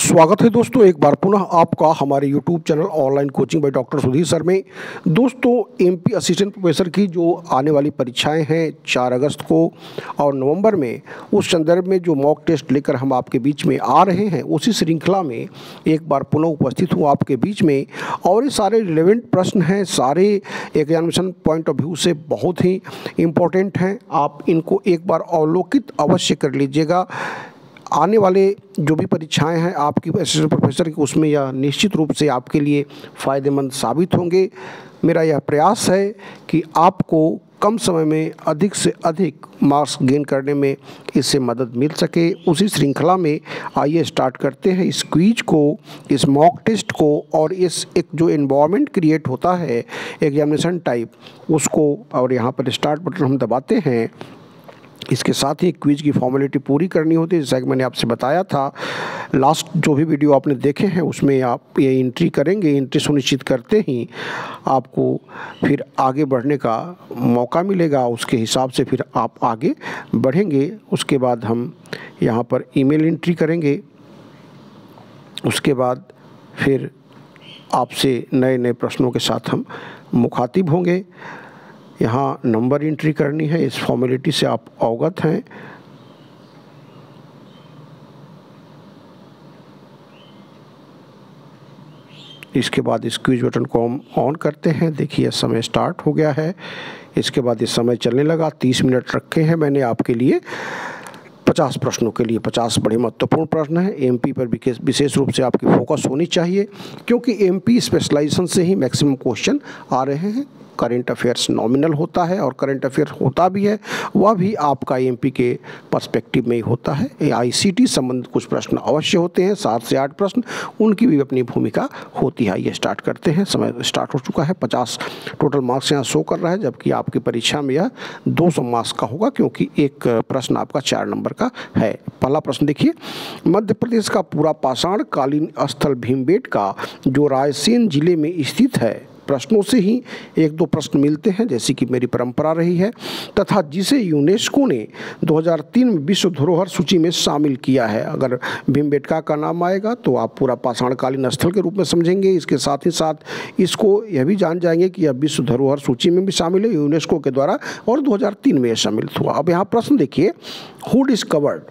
स्वागत है दोस्तों, एक बार पुनः आपका हमारे YouTube channel online coaching by doctor Sudhir sir में। दोस्तों, एमपी असिस्टेंट प्रोफेसर की जो आने वाली परीक्षाएं हैं 4 अगस्त को और नवंबर में, उस संदर्भ में जो मॉक टेस्ट लेकर हम आपके बीच में आ रहे हैं, उसी श्रृंखला में एक बार पुनः उपस्थित हूँ आपके बीच में। और ये सारे रिलेवेंट प्रश्न हैं, सारे एग्जामिनेशन पॉइंट ऑफ व्यू से बहुत ही इम्पोर्टेंट हैं। आप इनको एक बार अवलोकित अवश्य कर लीजिएगा। आने वाले जो भी परीक्षाएं हैं आपकी असिस्टेंट प्रोफेसर की, उसमें यह निश्चित रूप से आपके लिए फ़ायदेमंद साबित होंगे। मेरा यह प्रयास है कि आपको कम समय में अधिक से अधिक मार्क्स गेन करने में इससे मदद मिल सके। उसी श्रृंखला में आइए स्टार्ट करते हैं इस क्विज को, इस मॉक टेस्ट को, और इस एक जो एनवायरनमेंट क्रिएट होता है एग्जामिनेशन टाइप, उसको। और यहाँ पर स्टार्ट बटन हम दबाते हैं। इसके साथ ही क्विज की फॉर्मेलिटी पूरी करनी होती है, जैसा कि मैंने आपसे बताया था। लास्ट जो भी वीडियो आपने देखे हैं उसमें आप ये एंट्री करेंगे। एंट्री सुनिश्चित करते ही आपको फिर आगे बढ़ने का मौका मिलेगा, उसके हिसाब से फिर आप आगे बढ़ेंगे। उसके बाद हम यहाँ पर ईमेल एंट्री करेंगे। उसके बाद फिर आपसे नए नए प्रश्नों के साथ हम मुखातिब होंगे। यहाँ नंबर एंट्री करनी है, इस फॉर्मेलिटी से आप अवगत हैं। इसके बाद इस क्विज बटन को हम ऑन करते हैं। देखिए समय स्टार्ट हो गया है। इसके बाद इस समय चलने लगा। 30 मिनट रखे हैं मैंने आपके लिए 50 प्रश्नों के लिए। 50 बड़े महत्वपूर्ण प्रश्न हैं। एमपी पर विशेष रूप से आपकी फोकस होनी चाहिए, क्योंकि एमपी स्पेशलाइजेशन से ही मैक्सिमम क्वेश्चन आ रहे हैं। करंट अफेयर्स नॉमिनल होता है और करंट अफेयर होता भी है, वह भी आपका एमपी के पर्सपेक्टिव में ही होता है। आईसीटी संबंधित कुछ प्रश्न अवश्य होते हैं, 7 से 8 प्रश्न, उनकी भी अपनी भूमिका होती है। ये स्टार्ट करते हैं। समय स्टार्ट हो चुका है। 50 टोटल मार्क्स यहाँ शो कर रहा है, जबकि आपकी परीक्षा में यह 200 मार्क्स का होगा, क्योंकि एक प्रश्न आपका 4 नंबर का है। पहला प्रश्न देखिए, मध्य प्रदेश का पूरा पाषाण कालीन स्थल भीमबेटका जो रायसेन जिले में स्थित है, प्रश्नों से ही 1-2 प्रश्न मिलते हैं, जैसी कि मेरी परंपरा रही है, तथा जिसे यूनेस्को ने 2003 में विश्व धरोहर सूची में शामिल किया है। अगर भीमबेटका का नाम आएगा तो आप पूरा पाषाणकालीन स्थल के रूप में समझेंगे। इसके साथ ही साथ इसको यह भी जान जाएंगे कि यह विश्व धरोहर सूची में भी शामिल है यूनेस्को के द्वारा, और 2003 में यह शामिल हुआ। अब यहाँ प्रश्न देखिए, हु डिस्कवर्ड,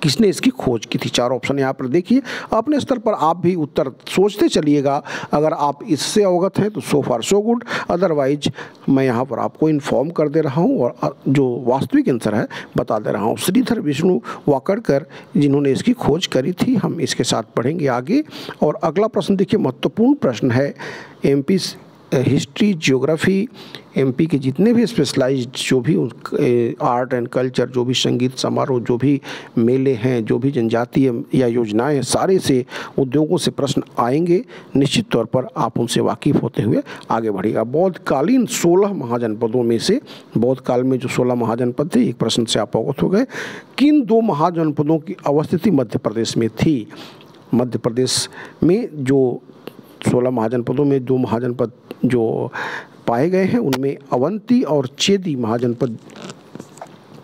किसने इसकी खोज की थी? 4 ऑप्शन यहाँ पर देखिए। अपने स्तर पर आप भी उत्तर सोचते चलिएगा। अगर आप इससे अवगत हैं तो सो फार सो गुड, अदरवाइज मैं यहाँ पर आपको इन्फॉर्म कर दे रहा हूँ और जो वास्तविक आंसर है बता दे रहा हूँ। श्रीधर विष्णु वाकड़कर, जिन्होंने इसकी खोज करी थी। हम इसके साथ पढ़ेंगे आगे। और अगला प्रश्न देखिए, महत्वपूर्ण प्रश्न है। एमपी हिस्ट्री, ज्योग्राफी, एमपी के जितने भी स्पेशलाइज्ड जो भी आर्ट एंड कल्चर, जो भी संगीत समारोह, जो भी मेले हैं, जो भी जनजातीय या योजनाएं हैं, सारे से उद्योगों से प्रश्न आएंगे। निश्चित तौर पर आप उनसे वाकिफ़ होते हुए आगे बढ़िएगा। बौद्धकालीन 16 महाजनपदों में से, बौद्ध काल में जो 16 महाजनपद थे, एक प्रश्न से आप अवगत हो गए। किन 2 महाजनपदों की अवस्थिति मध्य प्रदेश में थी? मध्य प्रदेश में जो 16 महाजनपदों में 2 महाजनपद जो पाए गए हैं, उनमें अवंती और चेदी महाजनपद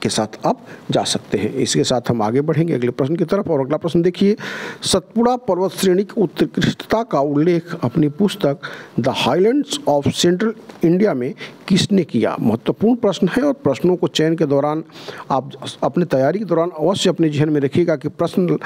के साथ आप जा सकते हैं। इसके साथ हम आगे बढ़ेंगे अगले प्रश्न की तरफ। और अगला प्रश्न देखिए, सतपुड़ा पर्वत श्रेणी की उत्कृष्टता का उल्लेख अपनी पुस्तक the highlands of central India में किसने किया? महत्वपूर्ण प्रश्न है, और प्रश्नों को चयन के दौरान आप अपनी तैयारी के दौरान अवश्य अपने जहन में रखिएगा कि प्रश्न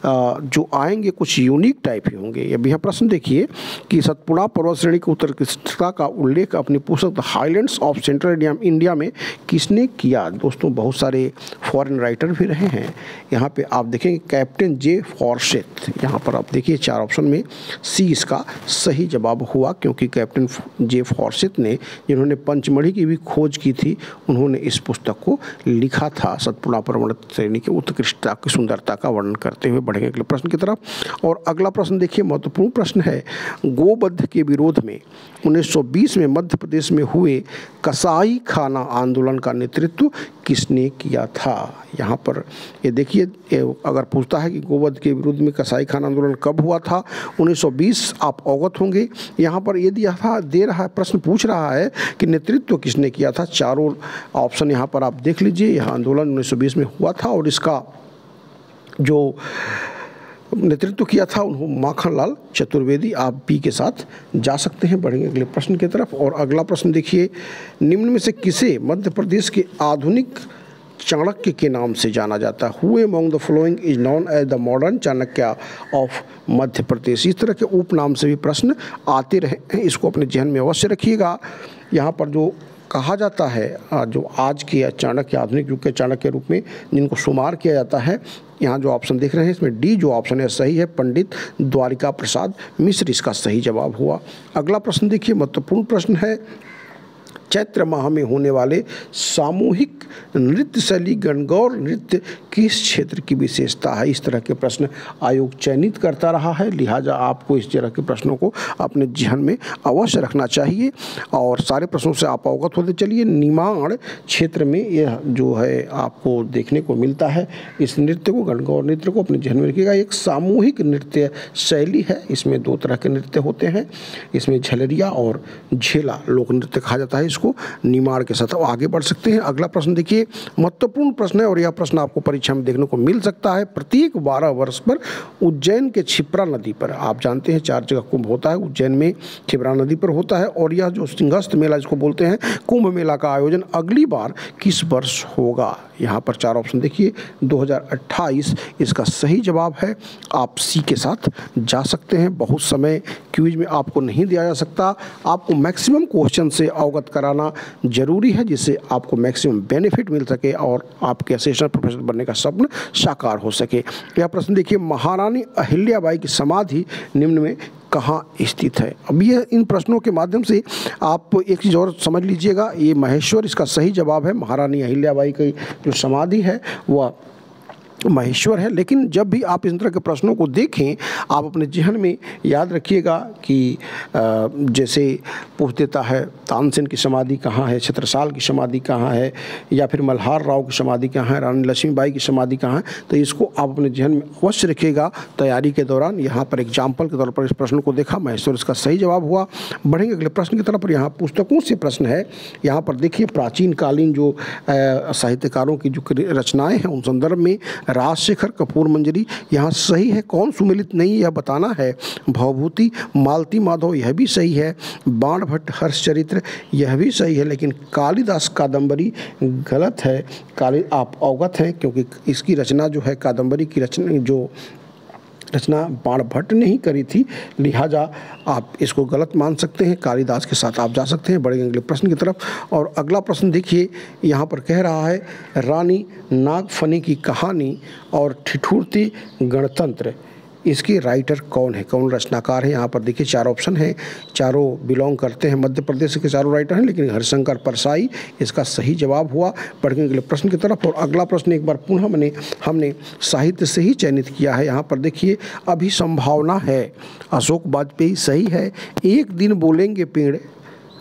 जो आएंगे कुछ यूनिक टाइप ही होंगे। अब यह प्रश्न देखिए कि सतपुड़ा पर्वत श्रेणी की उत्कृष्टता का उल्लेख अपनी पुस्तक the highlands of central India में किसने किया? दोस्तों, बहुत सारे फॉरेन राइटर भी रहे हैं। यहाँ पे आप देखेंगे कैप्टन जे फॉर्सेथ। यहाँ पर आप देखिए 4 ऑप्शन में सी इसका सही जवाब हुआ, क्योंकि कैप्टन जे फॉर्सेथ ने, जिन्होंने पंचमढ़ी की भी खोज की थी, उन्होंने इस पुस्तक को लिखा था। सतपुड़ा पर्वत श्रेणी की उत्कृष्टता की सुंदरता का वर्णन करते हुए। बढ़ेंगे अगले प्रश्न की तरफ। और अगला प्रश्न देखिए, महत्वपूर्ण प्रश्न है। गोवध के विरोध में 1920 में मध्य प्रदेश में हुए कसाई खाना आंदोलन का नेतृत्व किसने किया था? यहाँ पर ये देखिए, अगर पूछता है कि गोवध के विरुद्ध में कसाई खाना आंदोलन कब हुआ था, 1920, आप अवगत होंगे। यहाँ पर ये दिया था, दे रहा है, प्रश्न पूछ रहा है कि नेतृत्व किसने किया था। चारों ऑप्शन यहाँ पर आप देख लीजिए। यह आंदोलन 1920 में हुआ था, और इसका जो नेतृत्व किया था उन्होंने माखनलाल चतुर्वेदी। आप बी के साथ जा सकते हैं। बढ़ेंगे अगले प्रश्न की तरफ। और अगला प्रश्न देखिए, निम्न में से किसे मध्य प्रदेश के आधुनिक चाणक्य के नाम से जाना जाता है? Who among the following is known as the modern Chanakya of Madhya Pradesh? इस तरह के उपनाम से भी प्रश्न आते रहे हैं, इसको अपने जहन में अवश्य रखिएगा। यहाँ पर जो कहा जाता है, जो आज के चाणक्य, आधुनिक युग के चाणक्य के रूप में जिनको शुमार किया जाता है, यहाँ जो ऑप्शन देख रहे हैं इसमें डी जो ऑप्शन है सही है, पंडित द्वारिका प्रसाद मिश्र इसका सही जवाब हुआ। अगला प्रश्न देखिए, महत्वपूर्ण प्रश्न है, चैत्र माह में होने वाले सामूहिक नृत्य शैली गणगौर नृत्य किस क्षेत्र की विशेषता है? इस तरह के प्रश्न आयोग चयनित करता रहा है, लिहाजा आपको इस तरह के प्रश्नों को अपने जहन में अवश्य रखना चाहिए और सारे प्रश्नों से आप अवगत होते चलिए। निमाड़ क्षेत्र में यह जो है आपको देखने को मिलता है। इस नृत्य को, गणगौर नृत्य को अपने जहन में रखिएगा। एक सामूहिक नृत्य शैली है, इसमें दो तरह के नृत्य होते हैं, इसमें झलरिया और झेला लोक नृत्य कहा जाता है इसको। निमाड़ के साथ आगे बढ़ सकते हैं। अगला प्रश्न देखिए, महत्वपूर्ण प्रश्न है और यह प्रश्न आपको परीक्षा में देखने को मिल सकता है। प्रत्येक 12 वर्ष पर उज्जैन के क्षिप्रा नदी पर, आप जानते हैं 4 जगह कुंभ होता है, उज्जैन में क्षिप्रा नदी पर होता है और यह जो सिंहस्थ मेला जिसको बोलते हैं, कुंभ मेला का आयोजन अगली बार किस वर्ष होगा? यहाँ पर 4 ऑप्शन देखिए, 2028 इसका सही जवाब है। आप सी के साथ जा सकते हैं। बहुत समय क्विज में आपको नहीं दिया जा सकता, आपको मैक्सिमम क्वेश्चन से अवगत कराना जरूरी है जिससे आपको मैक्सिमम बेनिफिट मिल सके और आपके असिस्टेंट प्रोफेसर बनने का स्वप्न साकार हो सके। यह प्रश्न देखिए, महारानी अहिल्याबाई की समाधि निम्न में कहाँ स्थित है? अब ये इन प्रश्नों के माध्यम से आप एक चीज़ और समझ लीजिएगा, ये महेश्वर इसका सही जवाब है। महारानी अहिल्याबाई की जो समाधि है वह महेश्वर है। लेकिन जब भी आप इस तरह के प्रश्नों को देखें, आप अपने जहन में याद रखिएगा कि जैसे पूछ देता है तानसेन की समाधि कहाँ है, छत्रसाल की समाधि कहाँ है, या फिर मल्हार राव की समाधि कहाँ है, रानी लक्ष्मीबाई की समाधि कहाँ है, तो इसको आप अपने जहन में अवश्य रखिएगा तैयारी के दौरान। यहाँ पर एग्जाम्पल के तौर पर इस प्रश्न को देखा, महेश्वर इसका सही जवाब हुआ। बढ़ेंगे अगले प्रश्न की तरफ। यहाँ पुस्तकों से प्रश्न है। यहाँ पर देखिए, प्राचीन कालीन जो साहित्यकारों की जो रचनाएँ हैं उन संदर्भ में राजशेखर कपूर मंजरी यहाँ सही है। कौन सुमेलित नहीं यह बताना है। भवभूति मालती माधव यह भी सही है। बाण भट्ट हर्षचरित्र यह भी सही है, लेकिन कालिदास कादम्बरी गलत है। आप अवगत हैं क्योंकि इसकी रचना जो है, कादम्बरी की रचना बाण भट्ट ने ही करी थी, लिहाजा आप इसको गलत मान सकते हैं। कालिदास के साथ आप जा सकते हैं। बड़े अगले प्रश्न की तरफ। और अगला प्रश्न देखिए, यहाँ पर कह रहा है रानी नागफनी की कहानी और ठिठुरती गणतंत्र, इसके राइटर कौन है, कौन रचनाकार है? यहाँ पर देखिए 4 ऑप्शन हैं, चारों बिलोंग करते हैं मध्य प्रदेश के चारों राइटर हैं, लेकिन हरिशंकर परसाई इसका सही जवाब हुआ। बढ़ेंगे अगले प्रश्न की तरफ। और अगला प्रश्न एक बार पुनः हमने साहित्य से ही चयनित किया है। यहाँ पर देखिए, अभी संभावना है, अशोक वाजपेयी सही है। एक दिन बोलेंगे पेड़,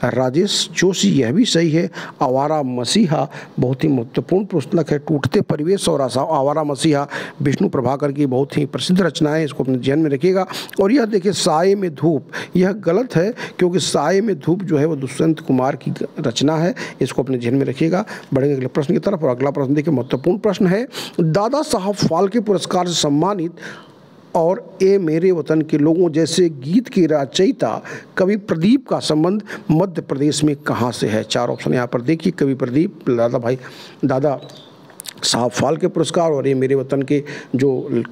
राजेश जोशी यह भी सही है। आवारा मसीहा बहुत ही महत्वपूर्ण पुस्तक है। टूटते परिवेश और आवारा मसीहा विष्णु प्रभाकर की बहुत ही प्रसिद्ध रचना है, इसको अपने ध्यान में रखिएगा। और यह देखिए, साये में धूप, यह गलत है क्योंकि साये में धूप जो है वो दुष्यंत कुमार की रचना है, इसको अपने ध्यान में रखिएगा। बढ़ेंगे अगले प्रश्न की तरफ। और अगला प्रश्न देखिए, महत्वपूर्ण प्रश्न है, दादा साहब फाल्के पुरस्कार से सम्मानित और ए मेरे वतन के लोगों जैसे गीत के रचयिता कवि प्रदीप का संबंध मध्य प्रदेश में कहाँ से है? 4 ऑप्शन यहाँ पर देखिए, कवि प्रदीप, दादा साहब फाल्के पुरस्कार और ये मेरे वतन के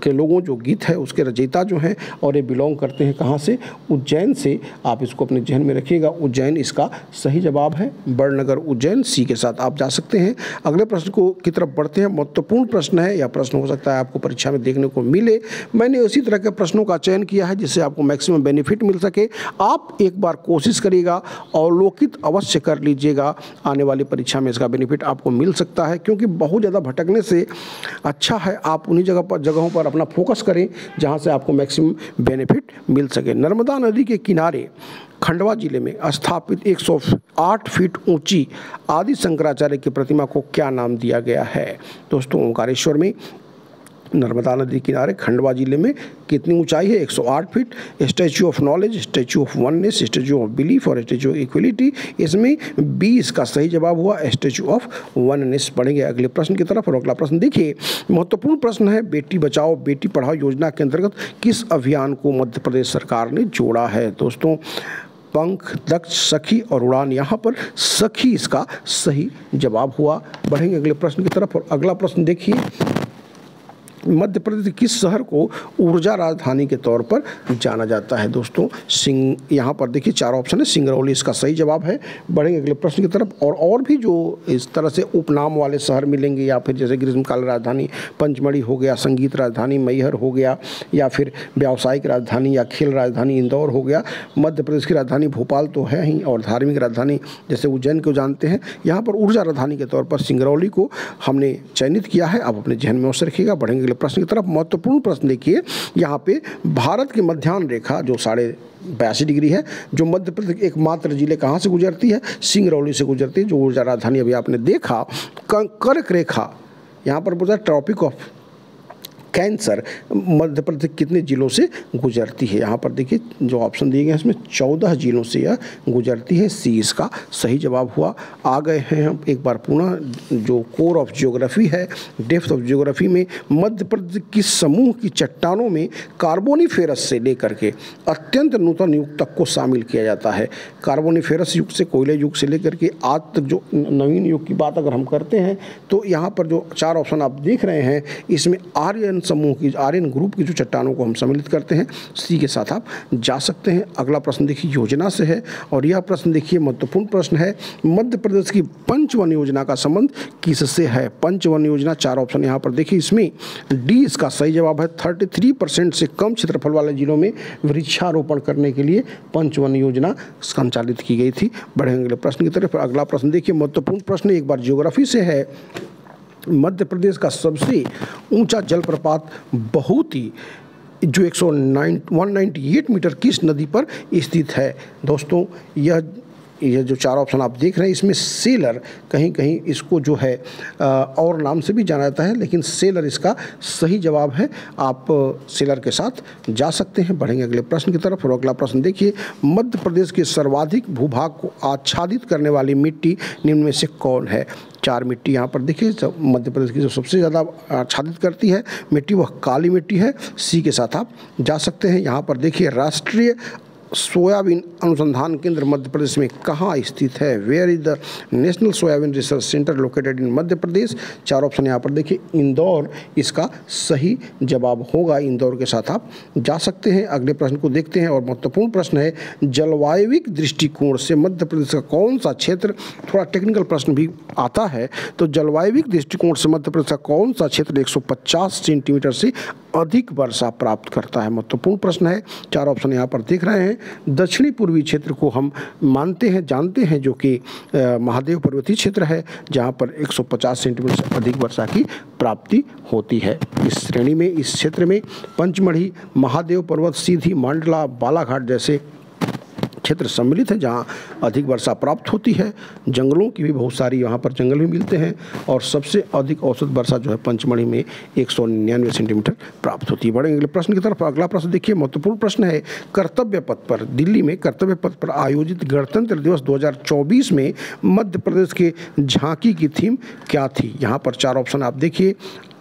लोगों जो गीत है उसके रचयिता जो हैं, और ये बिलोंग करते हैं कहाँ से? उज्जैन से। आप इसको अपने जहन में रखिएगा, उज्जैन इसका सही जवाब है। बड़नगर उज्जैन सी के साथ आप जा सकते हैं। अगले प्रश्न की तरफ बढ़ते हैं। महत्वपूर्ण प्रश्न है, यह प्रश्न हो सकता है आपको परीक्षा में देखने को मिले। मैंने उसी तरह के प्रश्नों का चयन किया है जिससे आपको मैक्सिमम बेनिफिट मिल सके। आप एक बार कोशिश करिएगा, अवलोकित अवश्य कर लीजिएगा, आने वाली परीक्षा में इसका बेनिफिट आपको मिल सकता है, क्योंकि बहुत ज़्यादा भटकने से अच्छा है आप उन्हीं जगहों पर अपना फोकस करें जहां से आपको मैक्सिमम बेनिफिट मिल सके। नर्मदा नदी के किनारे खंडवा जिले में स्थापित 108 फीट ऊंची आदि शंकराचार्य की प्रतिमा को क्या नाम दिया गया है? दोस्तों, ओंकारेश्वर में नर्मदा नदी किनारे खंडवा जिले में कितनी ऊंचाई है? 108 feet. Statue of knowledge, statue of oneness, statue of belief और स्टैचू ऑफ इक्वलिटी, इसमें 20 का सही जवाब हुआ स्टैचू ऑफ वननेस। पढ़ेंगे अगले प्रश्न की तरफ। और अगला प्रश्न देखिए, महत्वपूर्ण प्रश्न है, बेटी बचाओ बेटी पढ़ाओ योजना के अंतर्गत किस अभियान को मध्य प्रदेश सरकार ने जोड़ा है? दोस्तों, पंख, दक्ष, सखी और उड़ान, यहाँ पर सखी इसका सही जवाब हुआ। बढ़ेंगे अगले प्रश्न की तरफ। और अगला प्रश्न देखिए, मध्य प्रदेश किस शहर को ऊर्जा राजधानी के तौर पर जाना जाता है? दोस्तों, यहाँ पर देखिए 4 ऑप्शन है, सिंगरौली इसका सही जवाब है। बढ़ेंगे अगले प्रश्न की तरफ। और भी जो इस तरह से उपनाम वाले शहर मिलेंगे, या फिर जैसे ग्रीष्मकाल राजधानी पंचमढ़ी हो गया, संगीत राजधानी मैहर हो गया, या फिर व्यावसायिक राजधानी या खेल राजधानी इंदौर हो गया। मध्य प्रदेश की राजधानी भोपाल तो है ही, और धार्मिक राजधानी जैसे उज्जैन को जानते हैं। यहाँ पर ऊर्जा राजधानी के तौर पर सिंगरौली को हमने चयनित किया है, आप अपने जहन में अवश्य रखिएगा। बढ़ेंगे प्रश्न की तरफ। महत्वपूर्ण प्रश्न देखिए, यहाँ पे भारत की मध्याह्न रेखा जो 82.5 डिग्री है, जो मध्य प्रदेश एकमात्र जिले कहाँ से गुजरती है? सिंगरौली से गुजरती है, जो ऊर्जा राजधानी अभी आपने देखा। कर्क रेखा, यहाँ पर बोलता है tropic of cancer, Madhya Pradesh कितने जिलों से गुजरती है? यहाँ पर देखिए जो ऑप्शन दिए गए हैं इसमें 14 जिलों से यह गुजरती है। सी इसका सही जवाब हुआ। आ गए हैं हम एक बार पुनः, जो कोर ऑफ ज्योग्राफी है, डेप्थ ऑफ ज्योग्राफी में मध्य प्रदेश किस समूह की चट्टानों में कार्बोनिफेरस से लेकर के अत्यंत नूतन युग तक को शामिल किया जाता है? कार्बोनिफेरस युग से, कोयले युग से लेकर के आज तक जो नवीन युग की बात अगर हम करते हैं, तो यहाँ पर जो 4 ऑप्शन आप देख रहे हैं, इसमें आर्यन समूह की, आर्यन ग्रुप की जो चट्टानों को हम सम्मिलित करते हैं। सी के साथ आप जा सकते हैं। अगला प्रश्न देखिए योजना से है, और यह प्रश्न देखिए महत्वपूर्ण प्रश्न है, मध्य प्रदेश की पंचवन योजना का संबंध किससे है? पंचवन योजना 4 ऑप्शन यहाँ पर देखिए, इसमें डी इसका सही जवाब है। 33% से कम क्षेत्रफल वाले जिलों में वृक्षारोपण करने के लिए पंचवन योजना संचालित की गई थी। बढ़ेंगे अगले प्रश्न की तरफ। अगला प्रश्न देखिए महत्वपूर्ण प्रश्न एक बार ज्योग्राफी से है, मध्य प्रदेश का सबसे ऊंचा जलप्रपात बहुती जो 198 मीटर किस नदी पर स्थित है? दोस्तों, यह जो 4 ऑप्शन आप देख रहे हैं, इसमें सेलर, कहीं कहीं इसको जो है और नाम से भी जाना जाता है, लेकिन सेलर इसका सही जवाब है। आप सेलर के साथ जा सकते हैं। बढ़ेंगे अगले प्रश्न की तरफ। और अगला प्रश्न देखिए, मध्य प्रदेश के सर्वाधिक भूभाग को आच्छादित करने वाली मिट्टी निम्न में से कौन है? 4 मिट्टी यहाँ पर देखिए, मध्य प्रदेश की जो सबसे ज़्यादा आच्छादित करती है मिट्टी, वह काली मिट्टी है। सी के साथ आप जा सकते हैं। यहाँ पर देखिए राष्ट्रीय सोयाबीन अनुसंधान केंद्र मध्य प्रदेश में कहाँ स्थित है? Where is the national soybean research centre located in Madhya Pradesh? 4 option यहाँ पर देखिए, इंदौर इसका सही जवाब होगा। इंदौर के साथ आप जा सकते हैं। अगले प्रश्न को देखते हैं, और महत्वपूर्ण प्रश्न है, जलवायविक दृष्टिकोण से मध्य प्रदेश का कौन सा क्षेत्र, थोड़ा टेक्निकल प्रश्न भी आता है, तो जलवायविक दृष्टिकोण से मध्य प्रदेश का कौन सा क्षेत्र 150 सेंटीमीटर से अधिक वर्षा प्राप्त करता है? महत्वपूर्ण प्रश्न है। 4 ऑप्शन यहाँ पर देख रहे हैं। दक्षिणी पूर्वी क्षेत्र को हम मानते हैं, जानते हैं, जो कि महादेव पर्वतीय क्षेत्र है, जहाँ पर 150 सेंटीमीटर से अधिक वर्षा की प्राप्ति होती है। इस श्रेणी में, इस क्षेत्र में पंचमढ़ी, महादेव पर्वत, सीधी, मांडला, बालाघाट जैसे क्षेत्र सम्मिलित हैं, जहाँ अधिक वर्षा प्राप्त होती है। जंगलों की भी बहुत सारी यहाँ पर जंगल भी मिलते हैं, और सबसे अधिक औसत वर्षा जो है पंचमढ़ी में 199 सेंटीमीटर प्राप्त होती है। बढ़ेंगे अगले प्रश्न की तरफ। अगला प्रश्न देखिए महत्वपूर्ण प्रश्न है, कर्तव्य पथ पर, दिल्ली में कर्तव्य पथ पर आयोजित गणतंत्र दिवस 2024 में मध्य प्रदेश के झांकी की थीम क्या थी? यहाँ पर 4 ऑप्शन आप देखिए,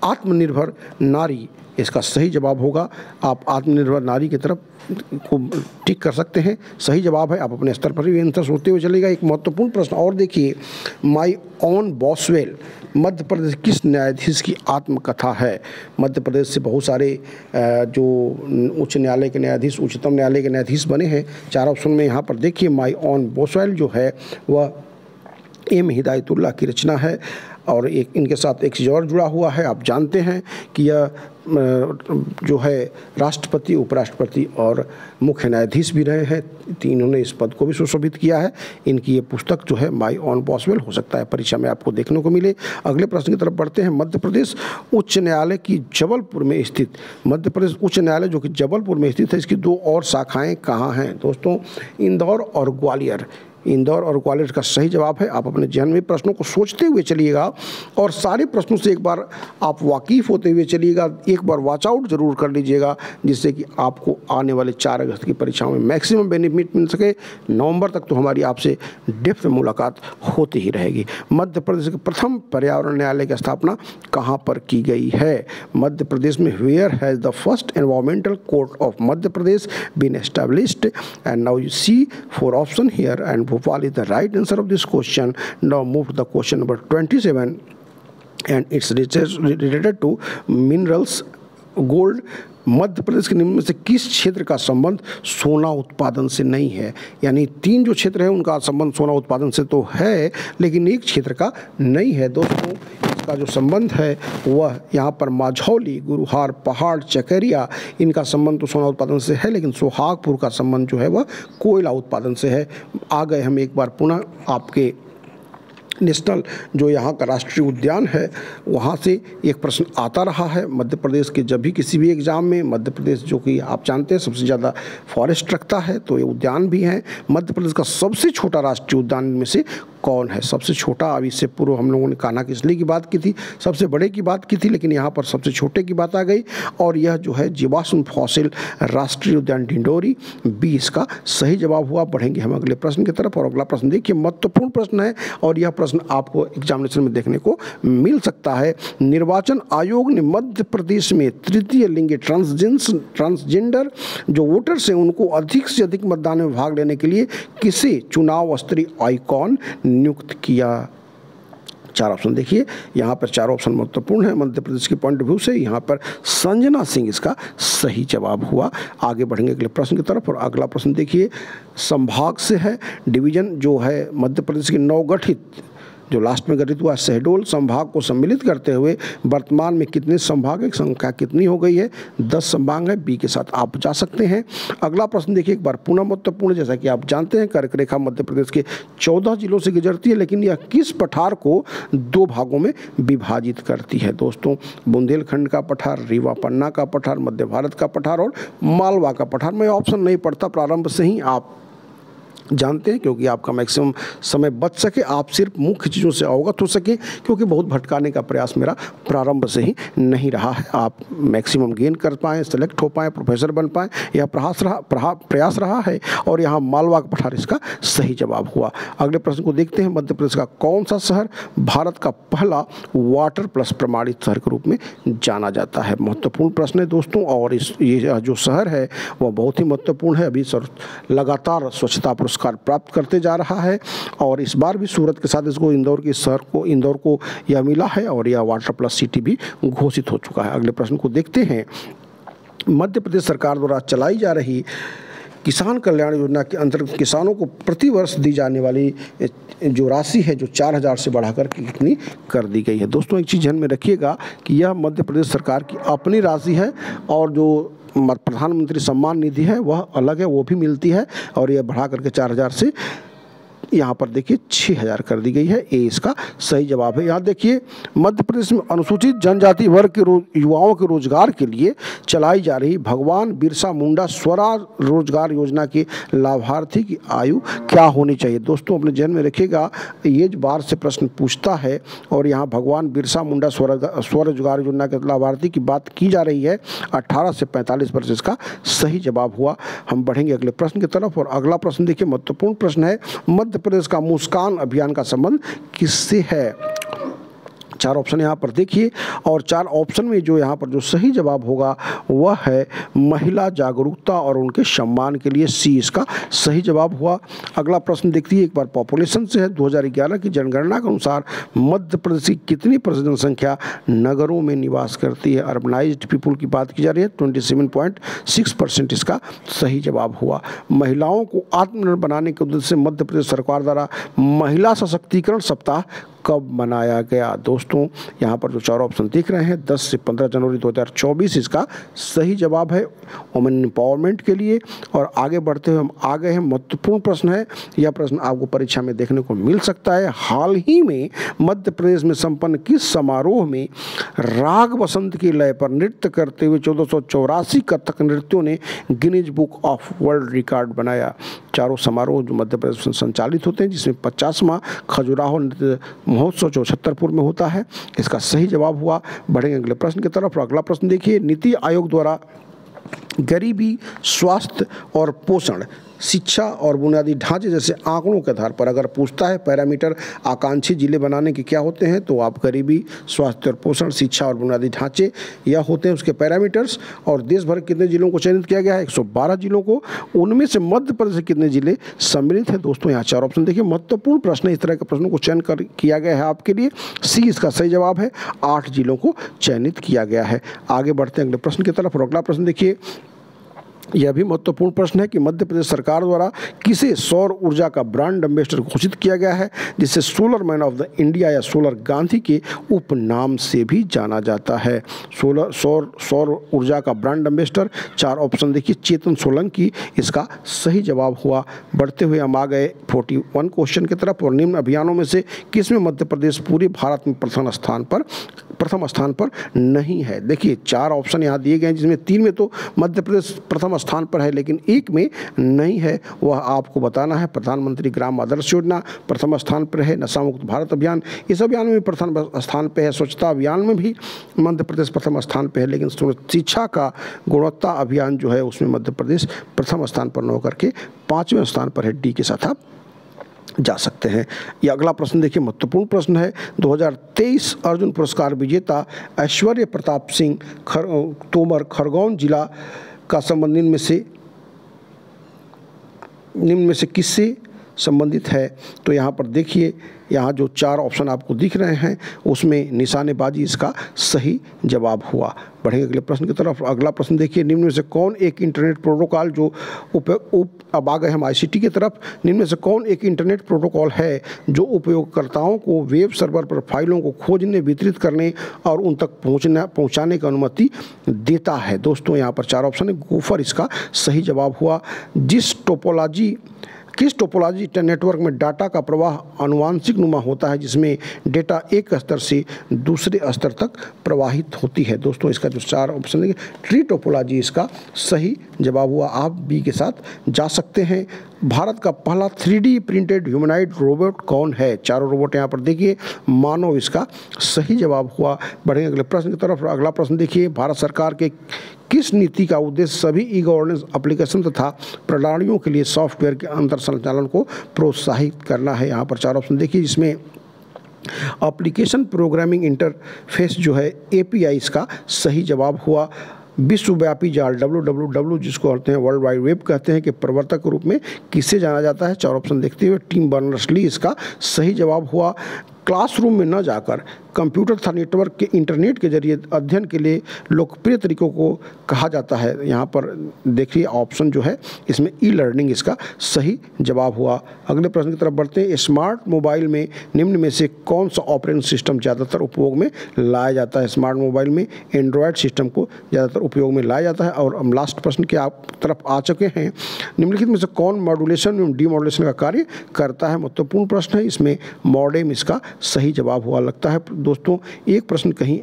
आत्मनिर्भर नारी इसका सही जवाब होगा। आप आत्मनिर्भर नारी की तरफ को टिक कर सकते हैं, सही जवाब है। आप अपने स्तर पर भी आंसर सोचते हुए चलेगा। एक महत्वपूर्ण प्रश्न और देखिए, माई ऑन बॉसवेल मध्य प्रदेश किस न्यायाधीश की आत्मकथा है? मध्य प्रदेश से बहुत सारे जो उच्च न्यायालय के न्यायाधीश, उच्चतम न्यायालय के न्यायाधीश बने हैं। 4 ऑप्शन में यहाँ पर देखिए, माई ऑन बॉसवेल जो है वह एम हिदायतुल्लाह की रचना है। और एक इनके साथ एक चीज़ और जुड़ा हुआ है, आप जानते हैं कि यह जो है राष्ट्रपति, उपराष्ट्रपति और मुख्य न्यायाधीश भी रहे हैं, इन्होंने इस पद को भी सुशोभित किया है। इनकी ये पुस्तक जो है माई ऑन बॉसवेल, हो सकता है परीक्षा में आपको देखने को मिले। अगले प्रश्न की तरफ बढ़ते हैं। मध्य प्रदेश उच्च न्यायालय की जबलपुर में स्थित, मध्य प्रदेश उच्च न्यायालय जो कि जबलपुर में स्थित है, इसकी 2 और शाखाएँ कहाँ हैं? दोस्तों, इंदौर और ग्वालियर, इंदौर और ग्वालियर का सही जवाब है। आप अपने जहन में प्रश्नों को सोचते हुए चलिएगा और सारे प्रश्नों से एक बार आप वाकिफ़ होते हुए चलिएगा, एक बार वॉच आउट जरूर कर लीजिएगा, जिससे कि आपको आने वाले 4 अगस्त की परीक्षाओं में मैक्सिमम बेनिफिट मिल सके। नवंबर तक तो हमारी आपसे डेप्थ में मुलाकात होती ही रहेगी। मध्य प्रदेश के प्रथम पर्यावरण न्यायालय की स्थापना कहाँ पर की गई है? मध्य प्रदेश में where has the first environmental court of Madhya Pradesh been established? And now you see 4 option here and Bhopal is the right answer of this question. Now move to the question number 27 and it's related to minerals gold। Madhya Pradesh के निम्न में से किस क्षेत्र का संबंध सोना उत्पादन से नहीं है? यानी 3 जो क्षेत्र है उनका संबंध सोना उत्पादन से तो है, लेकिन एक क्षेत्र का नहीं है। दोस्तों इसका जो संबंध है वह यहाँ पर माझौली, गुरुहार पहाड़, चकरिया, इनका संबंध तो सोना उत्पादन से है, लेकिन सोहागपुर का संबंध जो है वह कोयला उत्पादन से है। आ गए हम एक बार पुनः आपके नेशनल जो यहाँ का राष्ट्रीय उद्यान है वहाँ से एक प्रश्न आता रहा है मध्य प्रदेश के जब भी किसी भी एग्ज़ाम में। मध्य प्रदेश जो कि आप जानते हैं सबसे ज़्यादा फॉरेस्ट रखता है, तो ये उद्यान भी है। मध्य प्रदेश का सबसे छोटा राष्ट्रीय उद्यान में से कौन है? सबसे छोटा, अभी इससे पूर्व हम लोगों ने कान्हा किसली की बात की थी, सबसे बड़े की बात की थी, लेकिन यहाँ पर सबसे छोटे की बात आ गई और यह जो है जीवाश्म फॉसिल राष्ट्रीय उद्यान ढिंडोरी बी इसका सही जवाब हुआ। बढ़ेंगे हम अगले प्रश्न की तरफ और अगला प्रश्न देखिए महत्वपूर्ण प्रश्न है और यह प्रश्न आपको एग्जामिनेशन में देखने को मिल सकता है। निर्वाचन आयोग ने मध्य प्रदेश में तृतीय लिंगी ट्रांसजेंडर जो वोटर्स हैं उनको अधिक से अधिक मतदान में भाग लेने के लिए किसे चुनाव स्तरीय आइकॉन नियुक्त किया? 4 ऑप्शन देखिए, यहाँ पर 4 ऑप्शन महत्वपूर्ण है मध्य प्रदेश के पॉइंट ऑफ व्यू से। यहाँ पर संजना सिंह इसका सही जवाब हुआ। आगे बढ़ेंगे अगले प्रश्न की तरफ और अगला प्रश्न देखिए संभाग से है। डिवीजन जो है मध्य प्रदेश के नवगठित जो लास्ट में गठित हुआ शहडोल संभाग को सम्मिलित करते हुए वर्तमान में कितने संभाग की संख्या कितनी हो गई है? 10 संभाग है। बी के साथ आप जा सकते हैं। अगला प्रश्न देखिए एक बार पुनः महत्वपूर्ण, जैसा कि आप जानते हैं कर्क रेखा मध्य प्रदेश के 14 जिलों से गुजरती है, लेकिन यह किस पठार को 2 भागों में विभाजित करती है? दोस्तों बुंदेलखंड का पठार, रीवा पन्ना का पठार, मध्य भारत का पठार और मालवा का पठार। मैं ऑप्शन नहीं पढ़ता, प्रारंभ से ही आप जानते हैं क्योंकि आपका मैक्सिमम समय बच सके, आप सिर्फ मुख्य चीज़ों से अवगत हो सके, क्योंकि बहुत भटकाने का प्रयास मेरा प्रारंभ से ही नहीं रहा है। आप मैक्सिमम गेन कर पाएँ, सेलेक्ट हो पाएँ, प्रोफेसर बन पाएँ, यह प्रयास रहा है और यहाँ मालवा का पठार इसका सही जवाब हुआ। अगले प्रश्न को देखते हैं। मध्य प्रदेश का कौन सा शहर भारत का पहला वाटर प्लस प्रमाणित शहर के रूप में जाना जाता है? महत्वपूर्ण प्रश्न है दोस्तों और ये जो शहर है वह बहुत ही महत्वपूर्ण है। अभी लगातार स्वच्छता पुरस्कार प्राप्त करते जा रहा है और इस बार भी सूरत के साथ इसको इंदौर को यह मिला है और यह वाटर प्लस सिटी भी घोषित हो चुका है। अगले प्रश्न को देखते हैं। मध्य प्रदेश सरकार द्वारा चलाई जा रही किसान कल्याण योजना के अंतर्गत किसानों को प्रति वर्ष दी जाने वाली जो राशि है जो 4,000 से बढ़ाकर कितनी कर दी गई है? दोस्तों एक चीज़ ध्यान में रखिएगा कि यह मध्य प्रदेश सरकार की अपनी राशि है और जो प्रधानमंत्री सम्मान निधि है वह अलग है, वो भी मिलती है और यह बढ़ा करके 4,000 से यहाँ पर देखिए 6,000 कर दी गई है। ए इसका सही जवाब है। यहाँ देखिए मध्य प्रदेश में अनुसूचित जनजाति वर्ग के युवाओं के रोजगार के लिए चलाई जा रही भगवान बिरसा मुंडा स्वराज रोजगार योजना के लाभार्थी की आयु क्या होनी चाहिए? दोस्तों अपने जहन में रखिएगा, ये बार से प्रश्न पूछता है और यहाँ भगवान बिरसा मुंडा स्वरोजगार योजना के लाभार्थी की बात की जा रही है। 18 से 45 वर्ष इसका सही जवाब हुआ। हम बढ़ेंगे अगले प्रश्न की तरफ और अगला प्रश्न देखिए महत्वपूर्ण प्रश्न है। मध्य प्रदेश का मुस्कान अभियान का संबंध किससे है? 4 ऑप्शन यहाँ पर देखिए और 4 ऑप्शन में जो यहाँ पर जो सही जवाब होगा वह है महिला जागरूकता और उनके सम्मान के लिए। सी इसका सही जवाब हुआ। अगला प्रश्न देखिए एक बार पॉपुलेशन से है। 2011 की जनगणना के अनुसार मध्य प्रदेश की कितनी जनसंख्या नगरों में निवास करती है? अर्बनाइज्ड पीपुल की बात की जा रही है। 27.6% इसका सही जवाब हुआ। महिलाओं को आत्मनिर्भर बनाने के उद्देश्य से मध्य प्रदेश सरकार द्वारा महिला सशक्तिकरण सप्ताह कब मनाया गया? दोस्तों यहाँ पर जो 4 ऑप्शन दिख रहे हैं 10 से 15 जनवरी 2024 इसका सही जवाब है। वुमेन एम्पावरमेंट के लिए। और आगे बढ़ते हुए हम आ गए हैं, महत्वपूर्ण प्रश्न है, यह प्रश्न आपको परीक्षा में देखने को मिल सकता है। हाल ही में मध्य प्रदेश में संपन्न किस समारोह में राग बसंत की लय पर नृत्य करते हुए 1484 कथक नृत्यों ने Guinness book of world record बनाया? चारों समारोह जो मध्य प्रदेश में संचालित होते हैं, जिसमें 50वां खजुराहो नृत्य महोत्सव जो छतरपुर में होता है, इसका सही जवाब हुआ। बढ़ेंगे अगले प्रश्न की तरफ। अगला प्रश्न देखिए, नीति आयोग द्वारा गरीबी, स्वास्थ्य और पोषण, शिक्षा और बुनियादी ढांचे जैसे आंकड़ों के आधार पर अगर पूछता है पैरामीटर आकांक्षी जिले बनाने के क्या होते हैं, तो आप गरीबी, स्वास्थ्य और पोषण, शिक्षा और बुनियादी ढांचे यह होते हैं उसके पैरामीटर्स। और देश भर कितने जिलों को चयनित किया गया है? 112 जिलों को। उनमें से मध्य प्रदेश से कितने जिले सम्मिलित हैं? दोस्तों यहाँ 4 ऑप्शन देखिए, महत्वपूर्ण प्रश्न है, इस तरह के प्रश्नों को चयन किया गया है आपके लिए। सी इसका सही जवाब है, 8 जिलों को चयनित किया गया है। आगे बढ़ते हैं अगले प्रश्न की तरफ। और अगला प्रश्न देखिए, यह भी महत्वपूर्ण प्रश्न है कि मध्य प्रदेश सरकार द्वारा किसे सौर ऊर्जा का ब्रांड एम्बेसडर घोषित किया गया है, जिसे solar man of the India या सोलर गांधी के उपनाम से भी जाना जाता है? सौर ऊर्जा का ब्रांड एम्बेसडर 4 ऑप्शन देखिए, चेतन सोलंकी इसका सही जवाब हुआ। बढ़ते हुए हम आ गए 41 क्वेश्चन की तरफ। और निम्न अभियानों में से किसमें मध्य प्रदेश पूरे भारत में प्रथम स्थान पर नहीं है? देखिए 4 ऑप्शन यहाँ दिए गए हैं, जिसमें 3 में तो मध्य प्रदेश प्रथम स्थान पर है, लेकिन एक में नहीं है, वह आपको बताना है। प्रधानमंत्री ग्राम आदर्श योजना प्रथम स्थान पर है। नशा मुक्त भारत अभियान, इस अभियान में प्रथम स्थान पर है। स्वच्छता अभियान में भी मध्य प्रदेश प्रथम स्थान पर है, लेकिन शिक्षा का गुणवत्ता अभियान जो है उसमें मध्य प्रदेश प्रथम स्थान पर न होकर के 5वें स्थान पर है। डी के साथ आप जा सकते हैं। यह अगला प्रश्न देखिए, महत्वपूर्ण प्रश्न है। 2023 अर्जुन पुरस्कार विजेता ऐश्वर्य प्रताप सिंह तोमर खरगोन जिला का निम्न में से किससे संबंधित है? तो यहाँ पर देखिए, यहाँ जो 4 ऑप्शन आपको दिख रहे हैं उसमें निशानेबाजी इसका सही जवाब हुआ। बढ़ेंगे अगले प्रश्न की तरफ। अगला प्रश्न देखिए, निम्न में से कौन एक इंटरनेट प्रोटोकॉल जो अब आ गए हम ICT की तरफ। निम्न में से कौन एक इंटरनेट प्रोटोकॉल है जो उपयोगकर्ताओं को वेब सर्वर पर फाइलों को खोजने, वितरित करने और उन तक पहुंचाने की अनुमति देता है? दोस्तों यहाँ पर 4 ऑप्शन है, गोफर इसका सही जवाब हुआ। किस टोपोलॉजी नेटवर्क में डाटा का प्रवाह अनुवांशिक नुमा होता है, जिसमें डेटा एक स्तर से दूसरे स्तर तक प्रवाहित होती है? दोस्तों इसका जो 4 ऑप्शन है, ट्री टोपोलॉजी इसका सही जवाब हुआ। आप बी के साथ जा सकते हैं। भारत का पहला 3D प्रिंटेड ह्यूमनॉइड रोबोट कौन है? 4 रोबोट यहाँ पर देखिए, मानव इसका सही जवाब हुआ। बढ़ेंगे अगले प्रश्न की तरफ। अगला प्रश्न देखिए, भारत सरकार के किस नीति का उद्देश्य सभी ई गवर्नेंस एप्लीकेशन तथा प्रणालियों के लिए सॉफ्टवेयर के अंतर संचालन को प्रोत्साहित करना है? यहाँ पर 4 ऑप्शन देखिए, जिसमें एप्लीकेशन प्रोग्रामिंग इंटरफेस जो है API इसका सही जवाब हुआ। विश्वव्यापी जाल WWW जिसको कहते हैं वर्ल्ड वाइड वेब कहते हैं, कि प्रवर्तक के रूप में किसे जाना जाता है? 4 ऑप्शन देखते हुए टिम बर्नर्स-ली इसका सही जवाब हुआ। क्लासरूम में न जाकर कंप्यूटर तथा नेटवर्क के इंटरनेट के जरिए अध्ययन के लिए लोकप्रिय तरीकों को कहा जाता है? यहाँ पर देखिए ऑप्शन जो है इसमें ई-लर्निंग इसका सही जवाब हुआ। अगले प्रश्न की तरफ बढ़ते हैं। स्मार्ट मोबाइल में निम्न में से कौन सा ऑपरेटिंग सिस्टम ज़्यादातर उपयोग में लाया जाता है? स्मार्ट मोबाइल में एंड्रॉयड सिस्टम को ज़्यादातर उपयोग में लाया जाता है। और हम लास्ट प्रश्न के आप तरफ आ चुके हैं। निम्नलिखित में से कौन मॉड्यूलेशन एवं डीमॉड्यूलेशन का कार्य करता है? महत्वपूर्ण प्रश्न है, इसमें मॉडेम इसका सही जवाब हुआ। लगता है दोस्तों एक प्रश्न कहीं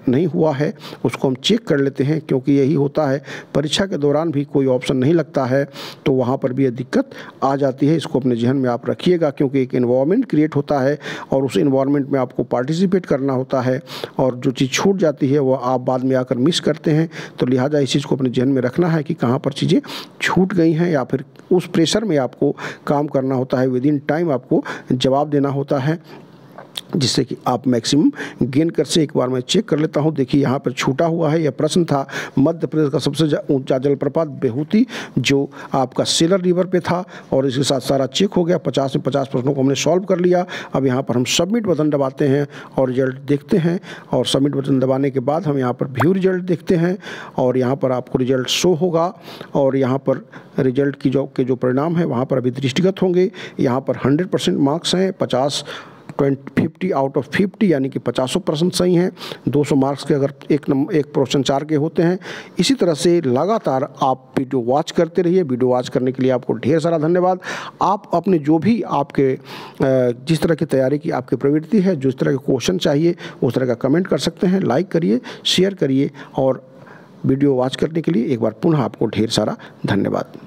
नहीं हुआ है, उसको हम चेक कर लेते हैं, क्योंकि यही होता है परीक्षा के दौरान भी कोई ऑप्शन नहीं लगता है तो वहाँ पर भी यह दिक्कत आ जाती है। इसको अपने जहन में आप रखिएगा, क्योंकि एक एनवायरनमेंट क्रिएट होता है और उस एनवायरनमेंट में आपको पार्टिसिपेट करना होता है, और जो चीज़ छूट जाती है वो आप बाद में आकर मिस करते हैं। तो लिहाजा इस चीज़ को अपने जहन में रखना है कि कहाँ पर चीज़ें छूट गई हैं, या फिर उस प्रेशर में आपको काम करना होता है, विद इन टाइम आपको जवाब देना होता है, जिससे कि आप मैक्सिमम गेन कर से। एक बार मैं चेक कर लेता हूं। देखिए यहाँ पर छूटा हुआ है, यह प्रश्न था मध्य प्रदेश का सबसे ऊंचा जलप्रपात बेहूती, जो आपका सेलर रिवर पे था, और इसके साथ सारा चेक हो गया। 50 में 50 प्रश्नों को हमने सॉल्व कर लिया। अब यहाँ पर हम सबमिट बटन दबाते हैं और रिजल्ट देखते हैं, और सबमिट बटन दबाने के बाद हम यहाँ पर व्यू रिजल्ट देखते हैं, और यहाँ पर आपको रिजल्ट शो होगा, और यहाँ पर रिजल्ट की जो परिणाम है वहाँ पर अभी दृष्टिगत होंगे। यहाँ पर 100% मार्क्स हैं, 50 50 आउट ऑफ 50 यानी कि 50% सही हैं। 200 मार्क्स के अगर एक प्रश्न 4 के होते हैं। इसी तरह से लगातार आप वीडियो वॉच करते रहिए। वीडियो वॉच करने के लिए आपको ढेर सारा धन्यवाद। आप अपने जो भी आपके जिस तरह की तैयारी की आपकी प्रवृत्ति है, जिस तरह के क्वेश्चन चाहिए उस तरह का कमेंट कर सकते हैं। लाइक करिए, शेयर करिए और वीडियो वॉच करने के लिए एक बार पुनः आपको ढेर सारा धन्यवाद।